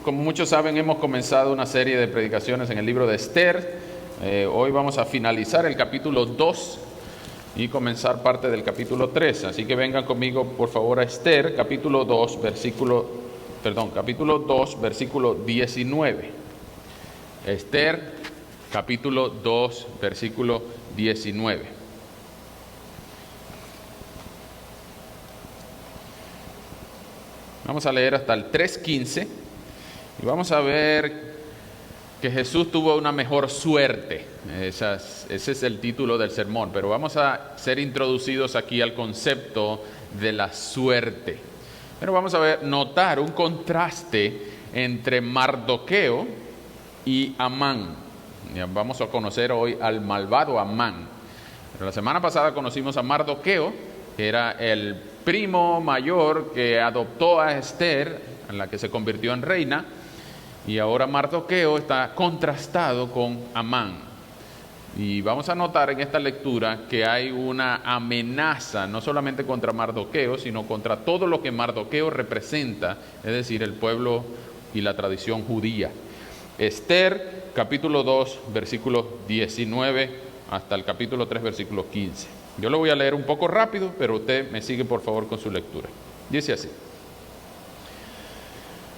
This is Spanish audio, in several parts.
Como muchos saben, hemos comenzado una serie de predicaciones en el libro de Esther. Hoy vamos a finalizar el capítulo 2 y comenzar parte del capítulo 3. Así que vengan conmigo, por favor, a Esther, capítulo 2, versículo 19. Esther, capítulo 2, versículo 19. Vamos a leer hasta el 3:15 y vamos a ver que Jesús tuvo una mejor suerte. Ese es el título del sermón, pero vamos a ser introducidos aquí al concepto de la suerte. Pero vamos a notar un contraste entre Mardoqueo y Amán. Vamos a conocer hoy al malvado Amán. Pero la semana pasada conocimos a Mardoqueo, que era el primo mayor que adoptó a Esther, en la que se convirtió en reina, y ahora Mardoqueo está contrastado con Amán. Y vamos a notar en esta lectura que hay una amenaza, no solamente contra Mardoqueo, sino contra todo lo que Mardoqueo representa, es decir, el pueblo y la tradición judía. Esther, capítulo 2, versículo 19, hasta el capítulo 3, versículo 15. Yo lo voy a leer un poco rápido, pero usted me sigue por favor con su lectura. Dice así: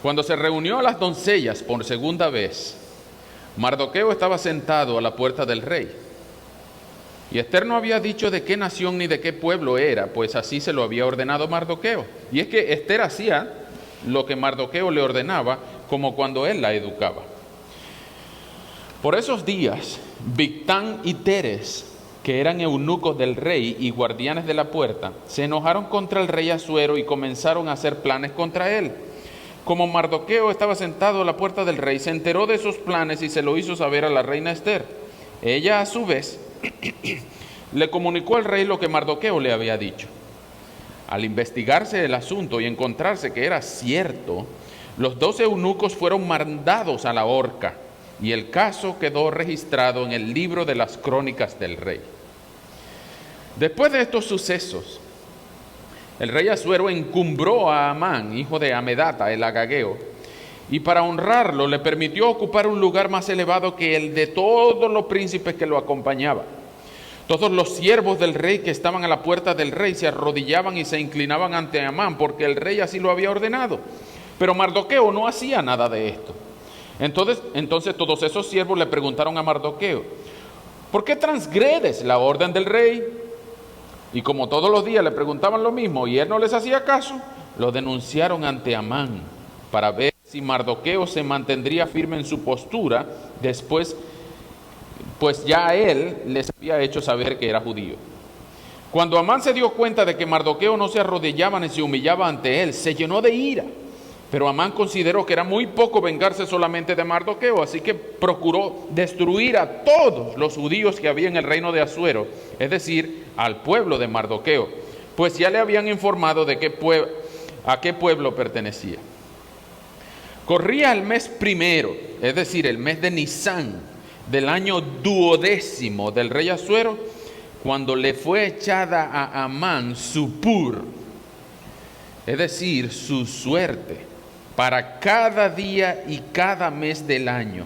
Cuando se reunió a las doncellas por segunda vez, Mardoqueo estaba sentado a la puerta del rey. Y Esther no había dicho de qué nación ni de qué pueblo era, pues así se lo había ordenado Mardoqueo. Y es que Esther hacía lo que Mardoqueo le ordenaba, como cuando él la educaba. Por esos días, Bigtán y Teres, que eran eunucos del rey y guardianes de la puerta, se enojaron contra el rey Asuero y comenzaron a hacer planes contra él. Como Mardoqueo estaba sentado a la puerta del rey, se enteró de esos planes y se lo hizo saber a la reina Esther. Ella, a su vez, le comunicó al rey lo que Mardoqueo le había dicho. Al investigarse el asunto y encontrarse que era cierto, los 2 eunucos fueron mandados a la horca, y el caso quedó registrado en el libro de las crónicas del rey. Después de estos sucesos, el rey Asuero encumbró a Amán, hijo de Amedata, el agageo, y para honrarlo le permitió ocupar un lugar más elevado que el de todos los príncipes que lo acompañaban. Todos los siervos del rey que estaban a la puerta del rey se arrodillaban y se inclinaban ante Amán, porque el rey así lo había ordenado. Pero Mardoqueo no hacía nada de esto. Entonces todos esos siervos le preguntaron a Mardoqueo: ¿por qué transgredes la orden del rey? Y como todos los días le preguntaban lo mismo y él no les hacía caso, lo denunciaron ante Amán para ver si Mardoqueo se mantendría firme en su postura después, pues ya él les había hecho saber que era judío. Cuando Amán se dio cuenta de que Mardoqueo no se arrodillaba ni se humillaba ante él, se llenó de ira. Pero Amán consideró que era muy poco vengarse solamente de Mardoqueo, así que procuró destruir a todos los judíos que había en el reino de Asuero, es decir, al pueblo de Mardoqueo, pues ya le habían informado de a qué pueblo pertenecía. Corría el mes primero, es decir, el mes de Nisán, del año 12 del rey Asuero, cuando le fue echada a Amán su pur, es decir, su suerte, para cada día y cada mes del año.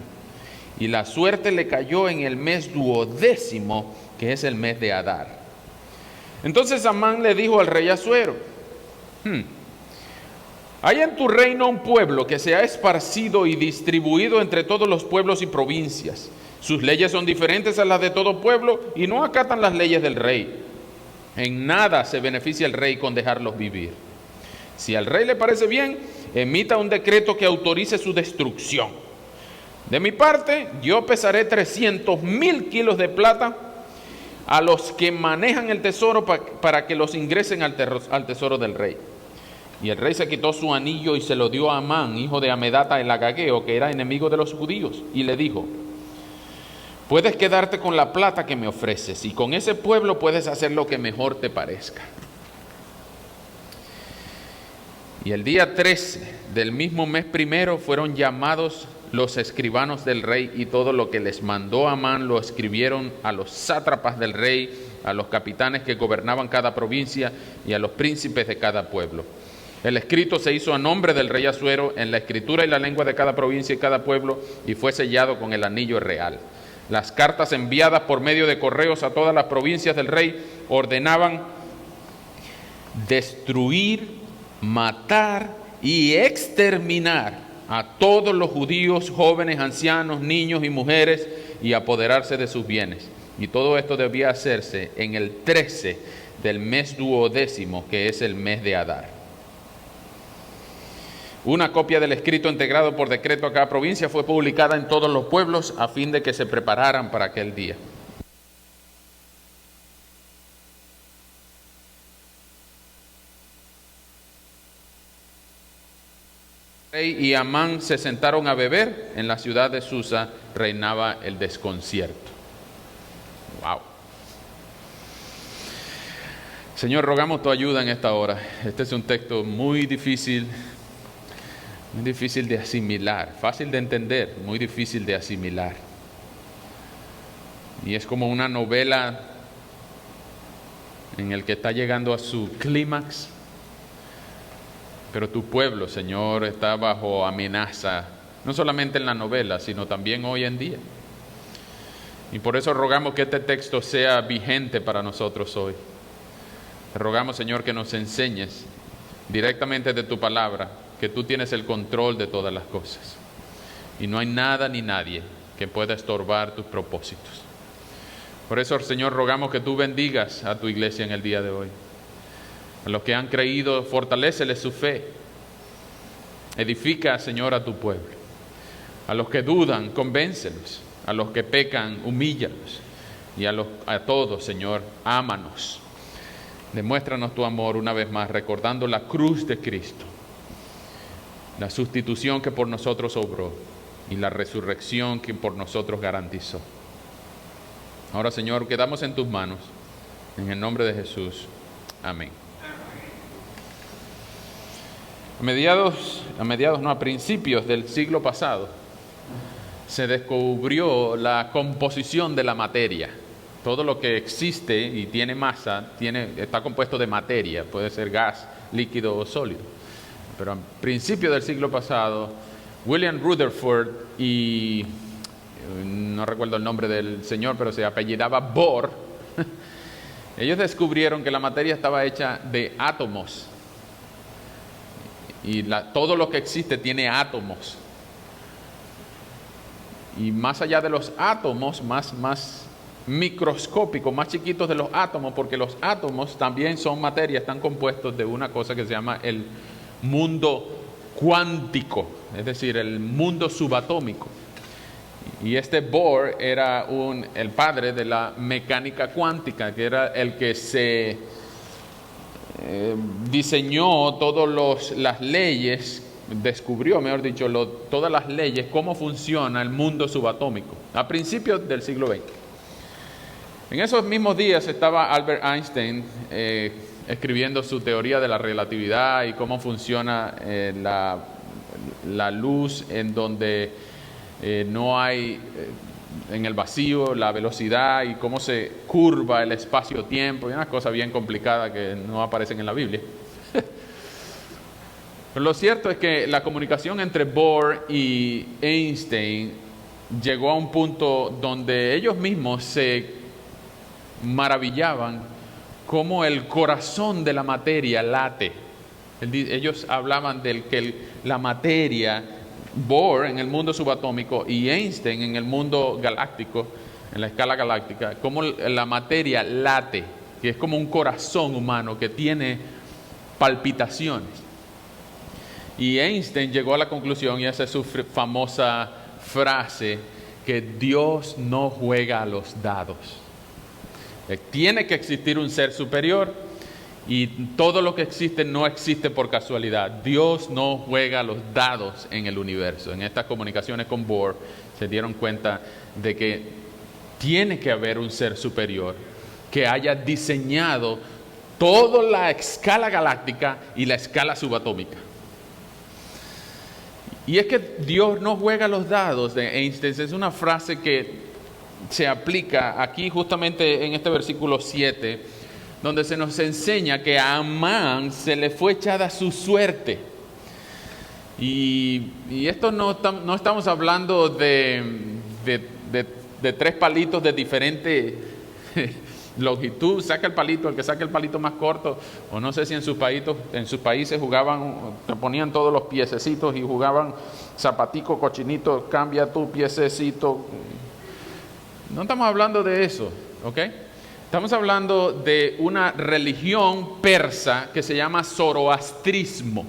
Y la suerte le cayó en el mes 12, que es el mes de Adar. Entonces Amán le dijo al rey Asuero: hay en tu reino un pueblo que se ha esparcido y distribuido entre todos los pueblos y provincias. Sus leyes son diferentes a las de todo pueblo y no acatan las leyes del rey. En nada se beneficia el rey con dejarlos vivir. Si al rey le parece bien, emita un decreto que autorice su destrucción. De mi parte, yo pesaré 300,000 kilos de plata a los que manejan el tesoro para que los ingresen al tesoro del rey. Y el rey se quitó su anillo y se lo dio a Amán, hijo de Amedata el agageo, que era enemigo de los judíos, y le dijo: puedes quedarte con la plata que me ofreces, y con ese pueblo puedes hacer lo que mejor te parezca. Y el día 13 del mismo mes primero fueron llamados los escribanos del rey, y todo lo que les mandó Amán lo escribieron a los sátrapas del rey, a los capitanes que gobernaban cada provincia y a los príncipes de cada pueblo. El escrito se hizo a nombre del rey Asuero en la escritura y la lengua de cada provincia y cada pueblo, y fue sellado con el anillo real. Las cartas enviadas por medio de correos a todas las provincias del rey ordenaban destruir, matar y exterminar a todos los judíos, jóvenes, ancianos, niños y mujeres, y apoderarse de sus bienes. Y todo esto debía hacerse en el 13 del mes 12, que es el mes de Adar. Una copia del escrito integrado por decreto a cada provincia fue publicada en todos los pueblos a fin de que se prepararan para aquel día. El rey y Amán se sentaron a beber. En la ciudad de Susa reinaba el desconcierto. Wow. Señor, rogamos tu ayuda en esta hora. Este es un texto muy difícil de asimilar, fácil de entender, muy difícil de asimilar. Y es como una novela en el que está llegando a su clímax, pero tu pueblo, Señor, está bajo amenaza, no solamente en la novela, sino también hoy en día. Y por eso rogamos que este texto sea vigente para nosotros hoy. Te rogamos, Señor, que nos enseñes directamente de tu palabra que tú tienes el control de todas las cosas. Y no hay nada ni nadie que pueda estorbar tus propósitos. Por eso, Señor, rogamos que tú bendigas a tu iglesia en el día de hoy. A los que han creído, fortaléceles su fe. Edifica, Señor, a tu pueblo. A los que dudan, convéncelos. A los que pecan, humíllalos. Y a todos, Señor, ámanos. Demuéstranos tu amor una vez más, recordando la cruz de Cristo, la sustitución que por nosotros obró y la resurrección que por nosotros garantizó. Ahora, Señor, quedamos en tus manos. En el nombre de Jesús. Amén. A principios del siglo pasado, se descubrió la composición de la materia. Todo lo que existe y tiene masa está compuesto de materia, puede ser gas, líquido o sólido. Pero a principios del siglo pasado, William Rutherford y no recuerdo el nombre del señor, pero se apellidaba Bohr, ellos descubrieron que la materia estaba hecha de átomos. Y todo lo que existe tiene átomos. Y más allá de los átomos, más microscópicos, más chiquitos de los átomos, porque los átomos también son materia, están compuestos de una cosa que se llama el mundo cuántico, es decir, el mundo subatómico. Y este Bohr era el padre de la mecánica cuántica, que era el que se diseñó todas las leyes, descubrió, mejor dicho, todas las leyes, cómo funciona el mundo subatómico, a principios del siglo XX. En esos mismos días estaba Albert Einstein escribiendo su teoría de la relatividad y cómo funciona la luz en donde no hay en el vacío, la velocidad y cómo se curva el espacio-tiempo, y unas cosas bien complicadas que no aparecen en la Biblia. Pero lo cierto es que la comunicación entre Bohr y Einstein llegó a un punto donde ellos mismos se maravillaban cómo el corazón de la materia late. Ellos hablaban de que la materia, Bohr en el mundo subatómico y Einstein en el mundo galáctico, en la escala galáctica, cómo la materia late, que es como un corazón humano que tiene palpitaciones. Y Einstein llegó a la conclusión, y esa es su famosa frase, que Dios no juega a los dados. Tiene que existir un ser superior y todo lo que existe no existe por casualidad. Dios no juega los dados en el universo. En estas comunicaciones con Bohr se dieron cuenta de que tiene que haber un ser superior que haya diseñado toda la escala galáctica y la escala subatómica. Y es que Dios no juega los dados de Einstein. Es una frase que se aplica aquí justamente en este versículo 7, donde se nos enseña que a Amán se le fue echada su suerte. Y esto no estamos hablando de 3 palitos de diferente longitud. Saca el palito, el que saque el palito más corto, o no sé si en sus países jugaban, te ponían todos los piececitos y jugaban zapatico, cochinito, cambia tu piececito. No estamos hablando de eso, ¿ok? Estamos hablando de una religión persa que se llama zoroastrismo.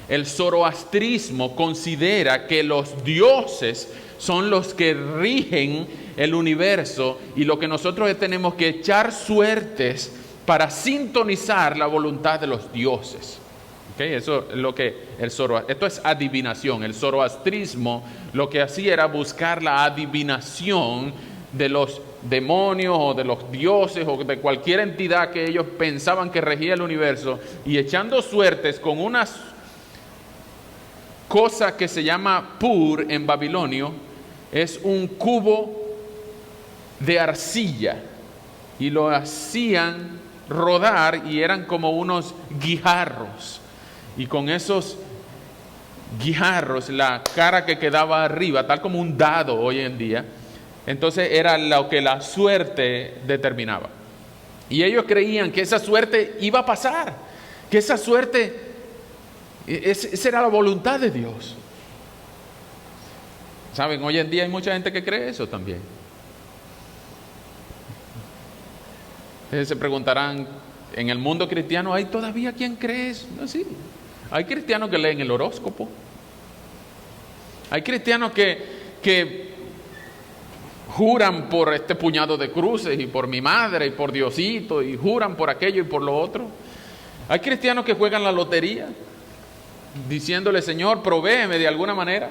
El zoroastrismo considera que los dioses son los que rigen el universo y lo que nosotros tenemos que echar suertes para sintonizar la voluntad de los dioses. ¿Okay? Eso es lo que esto es adivinación. El zoroastrismo lo que hacía era buscar la adivinación de los demonios o de los dioses o de cualquier entidad que ellos pensaban que regía el universo, y echando suertes con una cosa que se llama pur en babilonio. Es un cubo de arcilla y lo hacían rodar y eran como unos guijarros, y con esos guijarros la cara que quedaba arriba, tal como un dado hoy en día, entonces era lo que la suerte determinaba. Y ellos creían que esa suerte iba a pasar, que esa suerte, esa era la voluntad de Dios. ¿Saben? Hoy en día hay mucha gente que cree eso también. Ustedes se preguntarán, ¿en el mundo cristiano hay todavía quien cree eso? No, sí. Hay cristianos que leen el horóscopo. Hay cristianos que juran por este puñado de cruces y por mi madre y por Diosito, y juran por aquello y por lo otro. Hay cristianos que juegan la lotería diciéndole: Señor, provéeme de alguna manera.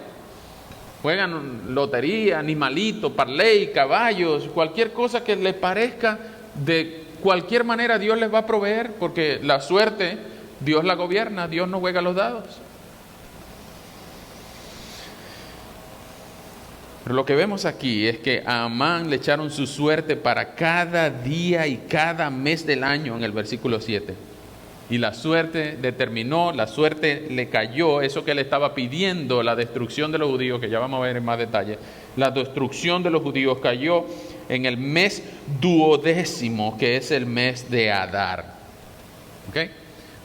Juegan lotería, animalito, parley, caballos, cualquier cosa que les parezca, de cualquier manera Dios les va a proveer, porque la suerte Dios la gobierna, Dios no juega los dados. Pero lo que vemos aquí es que a Amán le echaron su suerte para cada día y cada mes del año en el versículo 7. Y la suerte determinó, la suerte le cayó, eso que le estaba pidiendo, la destrucción de los judíos, que ya vamos a ver en más detalle. La destrucción de los judíos cayó en el mes 12º, que es el mes de Adar. ¿Ok?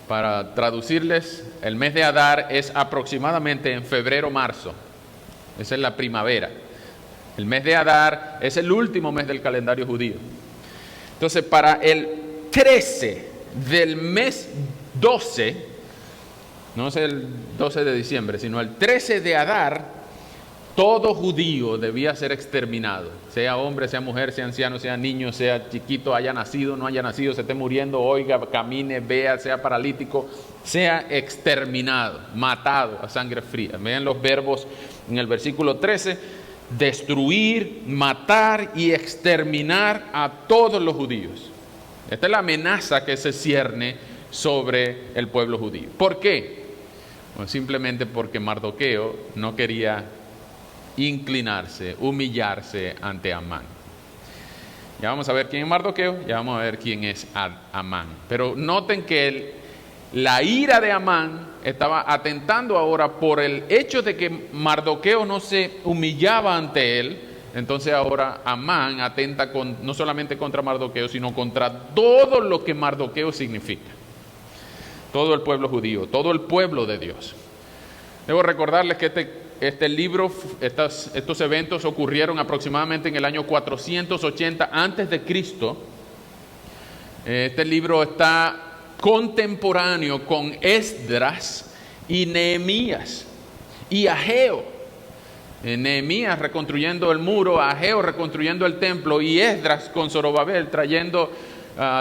Para traducirles, el mes de Adar es aproximadamente en febrero-marzo. Esa es la primavera. El mes de Adar es el último mes del calendario judío. Entonces, para el 13 del mes 12, no es el 12 de diciembre, sino el 13 de Adar, todo judío debía ser exterminado, sea hombre, sea mujer, sea anciano, sea niño, sea chiquito, haya nacido, no haya nacido, se esté muriendo, oiga, camine, vea, sea paralítico, sea exterminado, matado a sangre fría. Vean los verbos en el versículo 13: destruir, matar y exterminar a todos los judíos. Esta es la amenaza que se cierne sobre el pueblo judío. ¿Por qué? Bueno, simplemente porque Mardoqueo no quería inclinarse, humillarse ante Amán. Ya vamos a ver quién es Mardoqueo, ya vamos a ver quién es Amán. Pero noten que la ira de Amán estaba atentando ahora por el hecho de que Mardoqueo no se humillaba ante él. Entonces ahora Amán atenta no solamente contra Mardoqueo, sino contra todo lo que Mardoqueo significa. Todo el pueblo judío, todo el pueblo de Dios. Debo recordarles que este libro, estos eventos ocurrieron aproximadamente en el año 480 antes de Cristo. Este libro está contemporáneo con Esdras y Nehemías y Ageo. Nehemías reconstruyendo el muro, Ageo reconstruyendo el templo, y Esdras con Zorobabel trayendo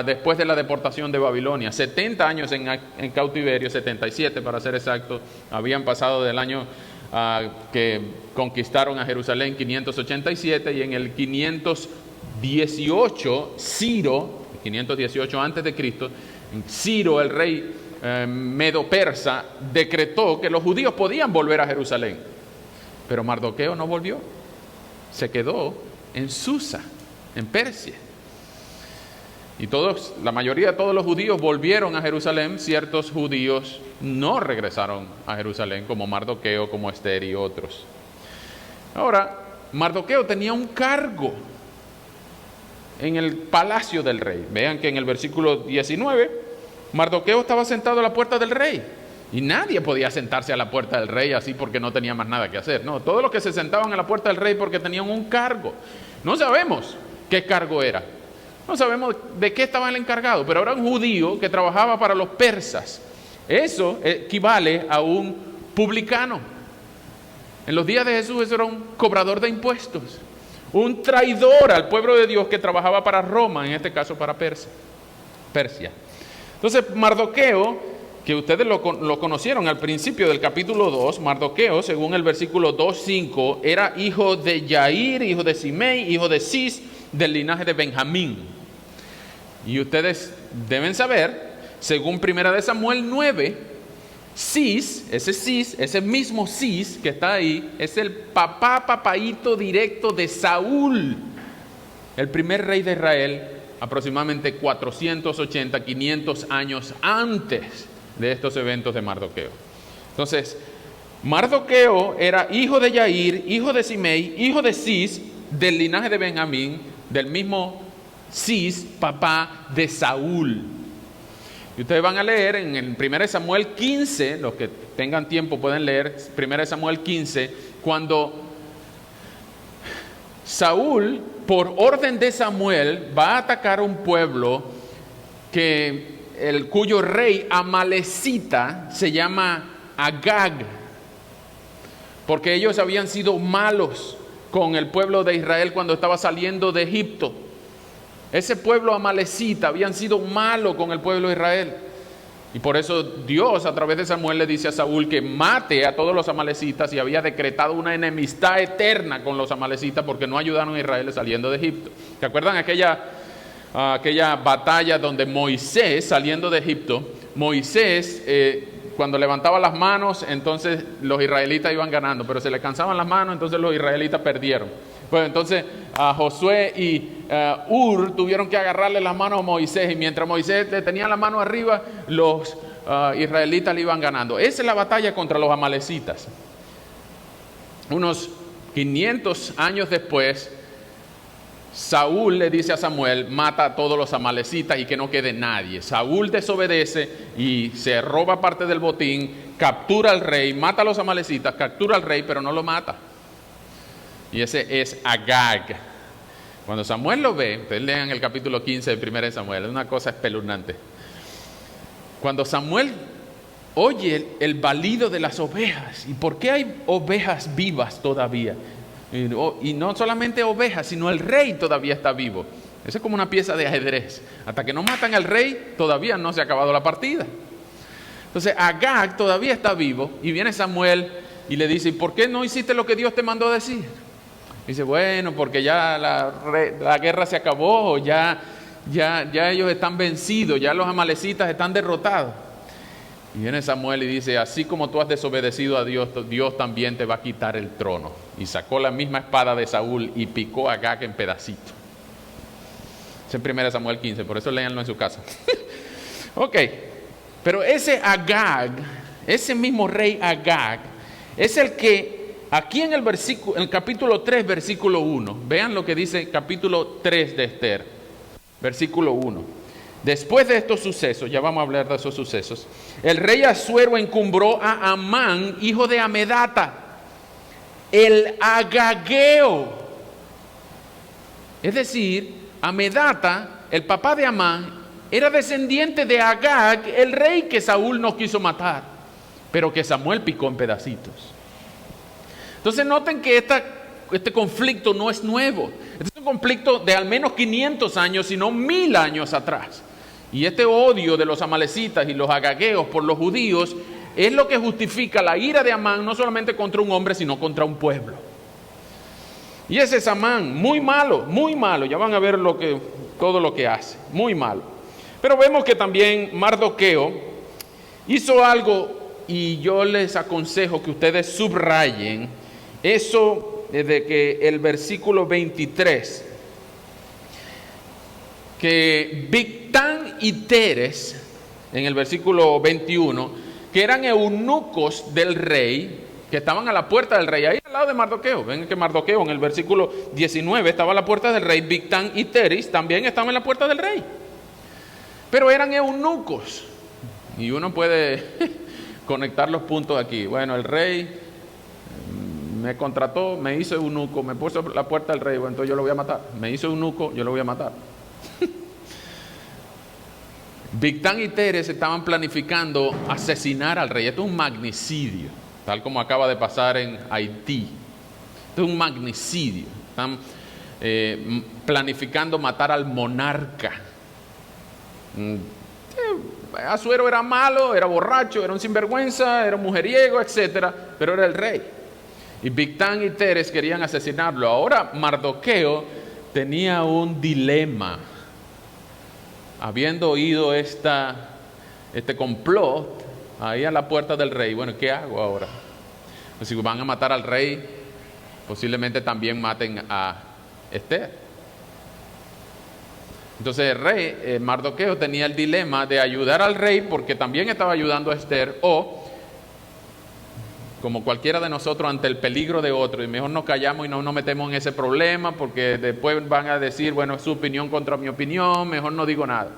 después de la deportación de Babilonia. 70 años en cautiverio, 77 para ser exacto, habían pasado del año que conquistaron a Jerusalén, 587, y en el 518 Ciro, 518 antes de Cristo, Ciro, el rey medo-persa, decretó que los judíos podían volver a Jerusalén. Pero Mardoqueo no volvió, se quedó en Susa, en Persia. Y la mayoría de todos los judíos volvieron a Jerusalén. Ciertos judíos no regresaron a Jerusalén, como Mardoqueo, como Ester y otros. Ahora, Mardoqueo tenía un cargo en el palacio del rey. Vean que en el versículo 19, Mardoqueo estaba sentado a la puerta del rey. Y nadie podía sentarse a la puerta del rey así porque no tenía más nada que hacer. No, todos los que se sentaban a la puerta del rey porque tenían un cargo. No sabemos qué cargo era. No sabemos de qué estaba el encargado, pero era un judío que trabajaba para los persas. Eso equivale a un publicano. En los días de Jesús eso era un cobrador de impuestos, un traidor al pueblo de Dios que trabajaba para Roma, en este caso para Persia. Entonces Mardoqueo, que ustedes lo conocieron al principio del capítulo 2, Mardoqueo, según el versículo 2:5, era hijo de Yair, hijo de Simei, hijo de Cis, del linaje de Benjamín. Y ustedes deben saber, según 1 Samuel 9, Cis, ese mismo Cis que está ahí, es el papaíto directo de Saúl, el primer rey de Israel, aproximadamente 480, 500 años antes de estos eventos de Mardoqueo. Entonces, Mardoqueo era hijo de Yair, hijo de Simei, hijo de Cis, del linaje de Benjamín, del mismo Cis, papá de Saúl. Y ustedes van a leer en 1 Samuel 15, los que tengan tiempo pueden leer 1 Samuel 15, cuando Saúl, por orden de Samuel, va a atacar un pueblo cuyo rey amalecita se llama Agag, porque ellos habían sido malos con el pueblo de Israel cuando estaba saliendo de Egipto. Ese pueblo amalecita habían sido malos con el pueblo de Israel. Y por eso Dios a través de Samuel le dice a Saúl que mate a todos los amalecitas, y había decretado una enemistad eterna con los amalecitas porque no ayudaron a Israel saliendo de Egipto. ¿Se acuerdan aquella batalla donde Moisés, saliendo de Egipto, cuando levantaba las manos, entonces los israelitas iban ganando, pero se le cansaban las manos, entonces los israelitas perdieron? Pues entonces Josué y Ur tuvieron que agarrarle las manos a Moisés, y mientras Moisés le tenía la mano arriba, los israelitas le iban ganando. Esa es la batalla contra los amalecitas. Unos 500 años después, Saúl le dice a Samuel: mata a todos los amalecitas y que no quede nadie. Saúl desobedece y se roba parte del botín, captura al rey, mata a los amalecitas, captura al rey, pero no lo mata. Y ese es Agag. Cuando Samuel lo ve, ustedes lean el capítulo 15 de 1 Samuel, es una cosa espeluznante. Cuando Samuel oye el balido de las ovejas, ¿y por qué hay ovejas vivas todavía? Y no solamente ovejas, sino el rey todavía está vivo. Eso es como una pieza de ajedrez. Hasta que no matan al rey, todavía no se ha acabado la partida. Entonces Agag todavía está vivo, y viene Samuel y le dice: ¿y por qué no hiciste lo que Dios te mandó a decir? Dice: bueno, porque ya la guerra se acabó, ya ellos están vencidos, ya los amalecitas están derrotados. Y viene Samuel y dice: así como tú has desobedecido a Dios, Dios también te va a quitar el trono. Y sacó la misma espada de Saúl y picó a Agag en pedacitos. Es en 1 Samuel 15, por eso léanlo en su casa. Ok, pero ese Agag, ese mismo rey Agag, es el que aquí en el capítulo 3, versículo 1, vean lo que dice capítulo 3 de Ester, versículo 1. Después de estos sucesos, ya vamos a hablar de esos sucesos, el rey Asuero encumbró a Amán, hijo de Amedata, el agageo. Es decir, Amedata, el papá de Amán, era descendiente de Agag, el rey que Saúl no quiso matar, pero que Samuel picó en pedacitos. Entonces noten que este conflicto no es nuevo. Este es un conflicto de al menos 500 años, sino 1000 años atrás. Y este odio de los amalecitas y los agagueos por los judíos es lo que justifica la ira de Amán, no solamente contra un hombre, sino contra un pueblo. Y ese es Amán, muy malo. Ya van a ver todo lo que hace, muy malo. Pero vemos que también Mardoqueo hizo algo, y yo les aconsejo que ustedes subrayen eso desde que el versículo 23. que Bigtán y Teres, en el versículo 21, que eran eunucos del rey, que estaban a la puerta del rey, ahí al lado de Mardoqueo. Ven que Mardoqueo en el versículo 19 estaba a la puerta del rey, Bigtán y Teres también estaban en la puerta del rey. Pero eran eunucos. Y uno puede conectar los puntos aquí. Bueno, el rey me contrató, me hizo eunuco, me puso a la puerta del rey, bueno, entonces yo lo voy a matar. Me hizo eunuco, yo lo voy a matar. Bigtán y Teres estaban planificando asesinar al rey. Esto es un magnicidio, tal como acaba de pasar en Haití. Esto es un magnicidio. Están planificando matar al monarca. Asuero era malo, era borracho, era un sinvergüenza, era un mujeriego, etcétera, pero era el rey. Y Bigtán y Teres querían asesinarlo. Ahora Mardoqueo tenía un dilema. Habiendo oído este complot ahí a la puerta del rey, bueno, ¿qué hago ahora? Pues si van a matar al rey, posiblemente también maten a Esther. Entonces el rey, Mardoqueo, tenía el dilema de ayudar al rey porque también estaba ayudando a Esther, o como cualquiera de nosotros ante el peligro de otro, y mejor nos callamos y no nos metemos en ese problema porque después van a decir, bueno, es su opinión contra mi opinión, mejor no digo nada.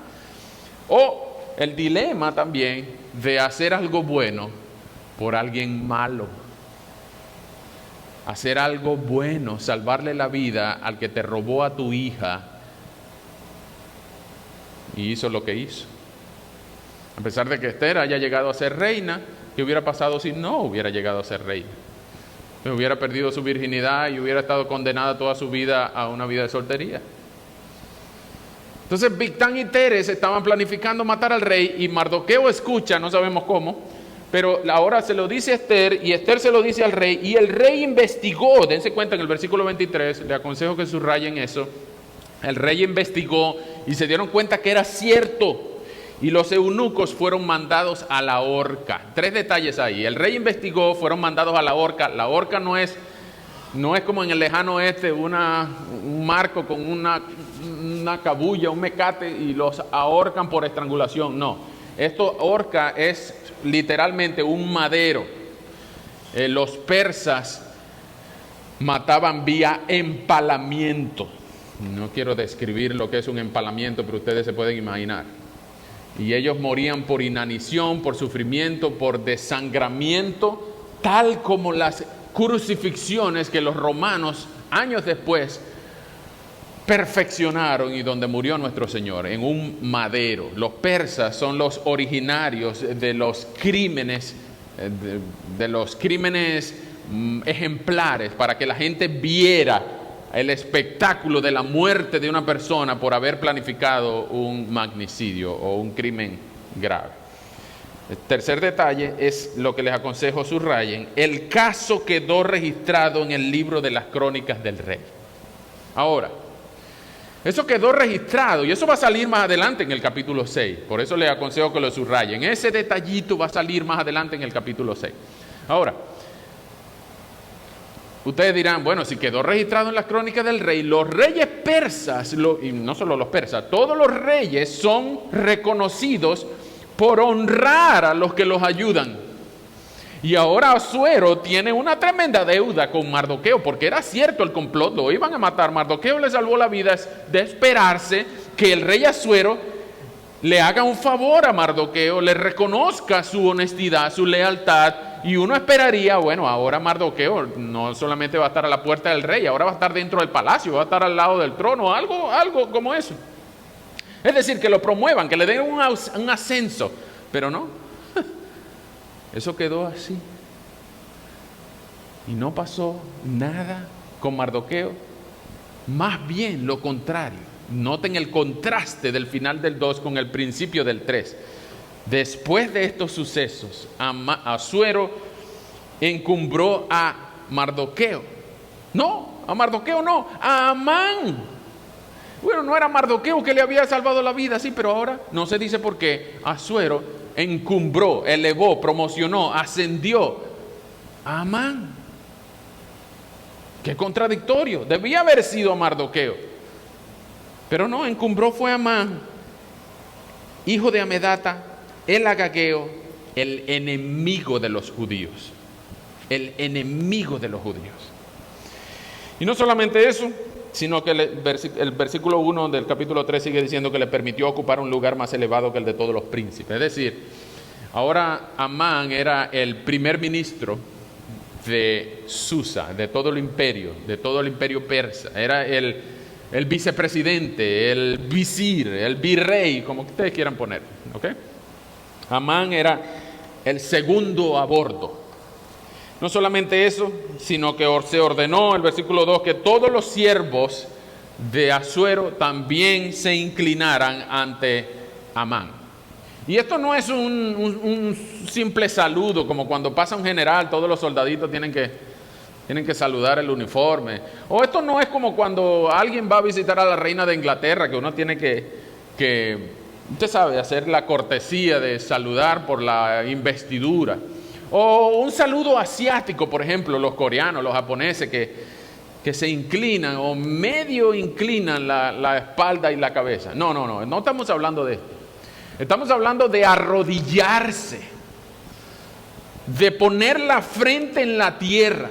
O el dilema también de hacer algo bueno por alguien malo. Hacer algo bueno, salvarle la vida al que te robó a tu hija y hizo lo que hizo. A pesar de que Esther haya llegado a ser reina, ¿qué hubiera pasado si no hubiera llegado a ser reina? Hubiera perdido su virginidad y hubiera estado condenada toda su vida a una vida de soltería. Entonces Bigtán y Teres estaban planificando matar al rey y Mardoqueo escucha, no sabemos cómo, pero ahora se lo dice a Esther y Esther se lo dice al rey y el rey investigó. Dense cuenta en el versículo 23, le aconsejo que subrayen eso. El rey investigó y se dieron cuenta que era cierto. Y los eunucos fueron mandados a la horca. 3 detalles ahí. El rey investigó, fueron mandados a la horca. La horca no es como en el lejano oeste, un marco con una cabulla, un mecate, y los ahorcan por estrangulación. No. Esto horca es literalmente un madero. Los persas mataban vía empalamiento. No quiero describir lo que es un empalamiento, pero ustedes se pueden imaginar. Y ellos morían por inanición, por sufrimiento, por desangramiento, tal como las crucifixiones que los romanos años después perfeccionaron y donde murió nuestro Señor, en un madero. Los persas son los originarios de los crímenes, ejemplares, para que la gente viera el espectáculo de la muerte de una persona por haber planificado un magnicidio o un crimen grave. El tercer detalle es lo que les aconsejo subrayen. El caso quedó registrado en el libro de las crónicas del rey. Ahora, eso quedó registrado y eso va a salir más adelante en el capítulo 6. Por eso les aconsejo que lo subrayen. Ese detallito va a salir más adelante en el capítulo 6. Ahora, ustedes dirán, bueno, si quedó registrado en las crónicas del rey, los reyes persas, y no solo los persas, todos los reyes son reconocidos por honrar a los que los ayudan. Y ahora Asuero tiene una tremenda deuda con Mardoqueo, porque era cierto el complot, lo iban a matar. Mardoqueo le salvó la vida, es de esperarse que el rey Asuero le haga un favor a Mardoqueo, le reconozca su honestidad, su lealtad. Y uno esperaría, bueno, ahora Mardoqueo no solamente va a estar a la puerta del rey, ahora va a estar dentro del palacio, va a estar al lado del trono, algo como eso. Es decir, que lo promuevan, que le den un ascenso, pero no. Eso quedó así. Y no pasó nada con Mardoqueo. Más bien lo contrario. Noten el contraste del final del 2 con el principio del 3. Después de estos sucesos, Asuero encumbró a Mardoqueo. No, a Mardoqueo no, a Amán. Bueno, no era Mardoqueo que le había salvado la vida, sí, pero ahora no se dice por qué. Asuero encumbró, elevó, promocionó, ascendió a Amán. Qué contradictorio. Debía haber sido a Mardoqueo. Pero no, encumbró fue Amán, hijo de Amedata, el agageo, el enemigo de los judíos. El enemigo de los judíos. Y no solamente eso, sino que el versículo 1 del capítulo 3 sigue diciendo que le permitió ocupar un lugar más elevado que el de todos los príncipes. Es decir, ahora Amán era el primer ministro de Susa, de todo el imperio persa. Era el vicepresidente, el visir, el virrey, como ustedes quieran poner. ¿Okay? Amán era el segundo a bordo. No solamente eso, sino que se ordenó, el versículo 2, que todos los siervos de Asuero también se inclinaran ante Amán. Y esto no es un simple saludo, como cuando pasa un general, todos los soldaditos tienen que saludar el uniforme. O esto no es como cuando alguien va a visitar a la reina de Inglaterra, que uno tiene que usted sabe, hacer la cortesía de saludar por la investidura. O un saludo asiático, por ejemplo, los coreanos, los japoneses que se inclinan o medio inclinan la espalda y la cabeza. No estamos hablando de esto. Estamos hablando de arrodillarse, de poner la frente en la tierra.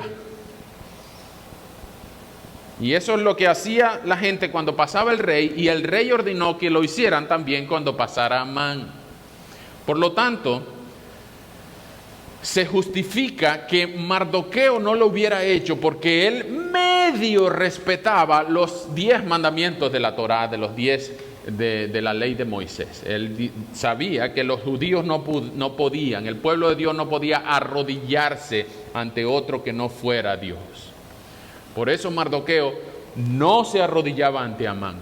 Y eso es lo que hacía la gente cuando pasaba el rey, y el rey ordenó que lo hicieran también cuando pasara Amán. Por lo tanto, se justifica que Mardoqueo no lo hubiera hecho porque él medio respetaba los 10 mandamientos de la Torá, de los 10 de la ley de Moisés. Él sabía que los judíos no podían, el pueblo de Dios no podía arrodillarse ante otro que no fuera Dios. Por eso Mardoqueo no se arrodillaba ante Amán.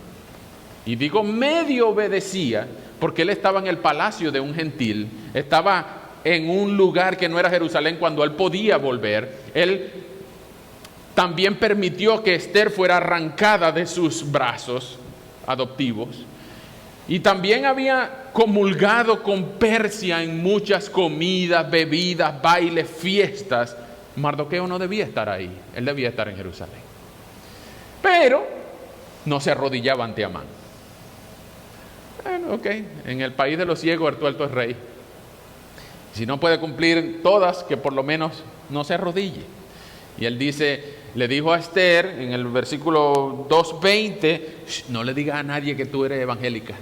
Y digo medio obedecía porque él estaba en el palacio de un gentil, estaba en un lugar que no era Jerusalén cuando él podía volver. Él también permitió que Esther fuera arrancada de sus brazos adoptivos. Y también había comulgado con Persia en muchas comidas, bebidas, bailes, fiestas. Mardoqueo no debía estar ahí, él debía estar en Jerusalén. Pero no se arrodillaba ante Amán. Bueno, ok, en el país de los ciegos el tuerto es rey. Si no puede cumplir todas, que por lo menos no se arrodille. Y él le dijo a Esther en el versículo 2:20, no le digas a nadie que tú eres evangélica.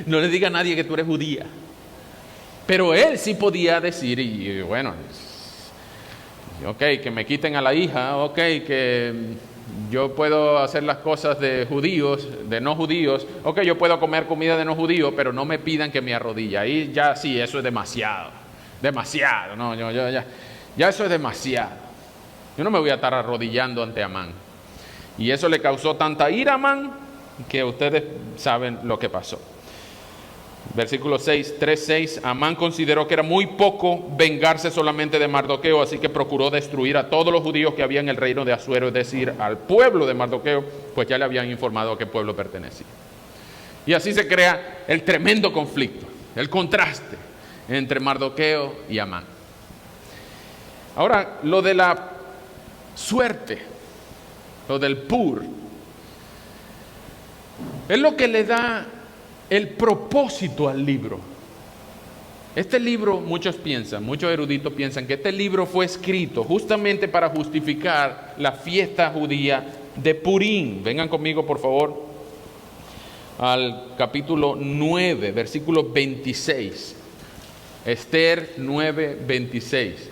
No le digas a nadie que tú eres judía. Pero él sí podía decir, y bueno, ok, que me quiten a la hija, ok, que yo puedo hacer las cosas de judíos, de no judíos, ok, yo puedo comer comida de no judíos, pero no me pidan que me arrodille. Ahí ya sí, eso es demasiado, no, ya eso es demasiado. Yo no me voy a estar arrodillando ante Amán. Y eso le causó tanta ira a Amán que ustedes saben lo que pasó. Versículo 3:6, Amán consideró que era muy poco vengarse solamente de Mardoqueo, así que procuró destruir a todos los judíos que había en el reino de Asuero, es decir, al pueblo de Mardoqueo, pues ya le habían informado a qué pueblo pertenecía. Y así se crea el tremendo conflicto, el contraste entre Mardoqueo y Amán. Ahora, lo de la suerte, lo del pur, es lo que le da el propósito al libro. Este libro, muchos eruditos piensan que este libro fue escrito justamente para justificar la fiesta judía de Purim. Vengan conmigo, por favor, al capítulo 9, versículo 26. Esther 9:26.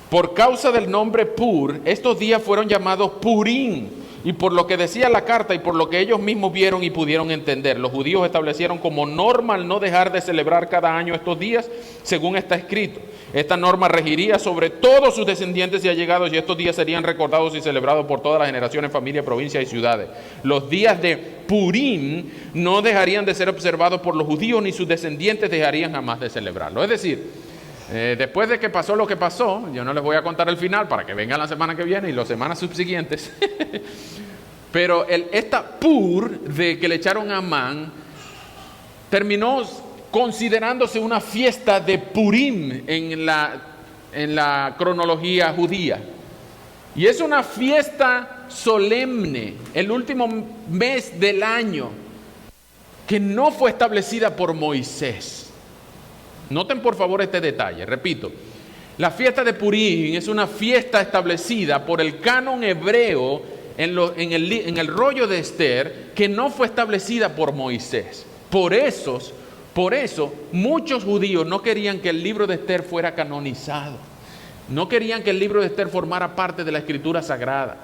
Por causa del nombre Pur, estos días fueron llamados Purim, y por lo que decía la carta y por lo que ellos mismos vieron y pudieron entender, los judíos establecieron como norma el no dejar de celebrar cada año estos días, según está escrito. Esta norma regiría sobre todos sus descendientes y allegados, y estos días serían recordados y celebrados por todas las generaciones, familias, provincias y ciudades. Los días de Purim no dejarían de ser observados por los judíos, ni sus descendientes dejarían jamás de celebrarlo. Es decir, después de que pasó lo que pasó, yo no les voy a contar el final para que vengan la semana que viene y las semanas subsiguientes, pero esta Pur de que le echaron a Amán terminó considerándose una fiesta de Purim en la cronología judía. Y es una fiesta solemne, el último mes del año, que no fue establecida por Moisés. Noten por favor este detalle, repito. La fiesta de Purim es una fiesta establecida por el canon hebreo en el rollo de Esther, que no fue establecida por Moisés. Por eso muchos judíos no querían que el libro de Esther fuera canonizado. No querían que el libro de Esther formara parte de la Escritura Sagrada.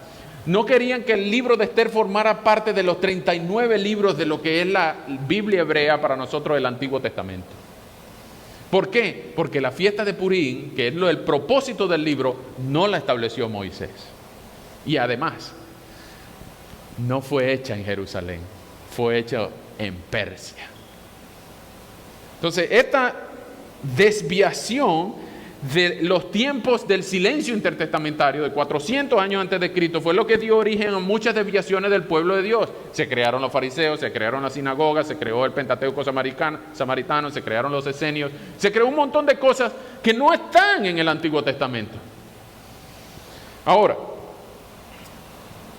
No querían que el libro de Esther formara parte de los 39 libros de lo que es la Biblia hebrea para nosotros del Antiguo Testamento. ¿Por qué? Porque la fiesta de Purim, que es el propósito del libro, no la estableció Moisés. Y además, no fue hecha en Jerusalén, fue hecha en Persia. Entonces, esta desviación de los tiempos del silencio intertestamentario de 400 años antes de Cristo fue lo que dio origen a muchas desviaciones del pueblo de Dios. Se crearon los fariseos, se crearon las sinagogas, se creó el Pentateuco samaritano, se crearon los esenios, se creó un montón de cosas que no están en el Antiguo Testamento. Ahora,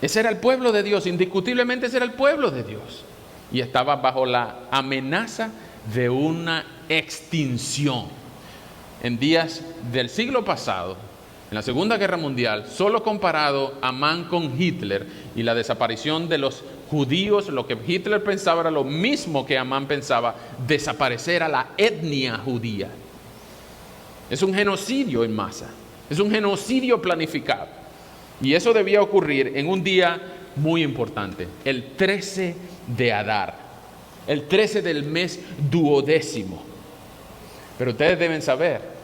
ese era el pueblo de Dios, indiscutiblemente ese era el pueblo de Dios, y estaba bajo la amenaza de una extinción. En días del siglo pasado, en la Segunda Guerra Mundial, solo comparado Amán con Hitler y la desaparición de los judíos, lo que Hitler pensaba era lo mismo que Amán pensaba, desaparecer a la etnia judía. Es un genocidio en masa, es un genocidio planificado. Y eso debía ocurrir en un día muy importante, el 13 de Adar, el 13 del mes duodécimo. Pero ustedes deben saber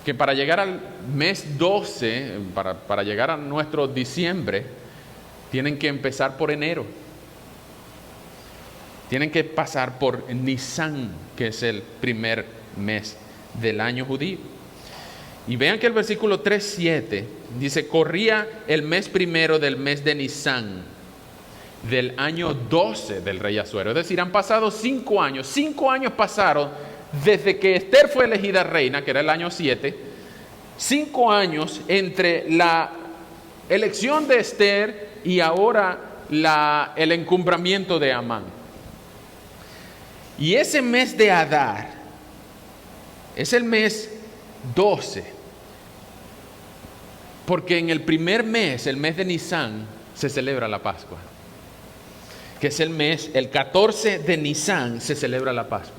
que para llegar al mes 12, para llegar a nuestro diciembre, tienen que empezar por enero. Tienen que pasar por Nisan, que es el primer mes del año judío. Y vean que el versículo 3:7 dice: corría el mes primero del mes de Nisan, del año 12 del rey Asuero. Es decir, han pasado 5 años. 5 años pasaron desde que Esther fue elegida reina, que era el año 7, 5 años entre la elección de Esther y ahora el encumbramiento de Amán. Y ese mes de Adar es el mes 12, porque en el primer mes, el mes de Nisan, se celebra la Pascua, que es el 14 de Nisan se celebra la Pascua.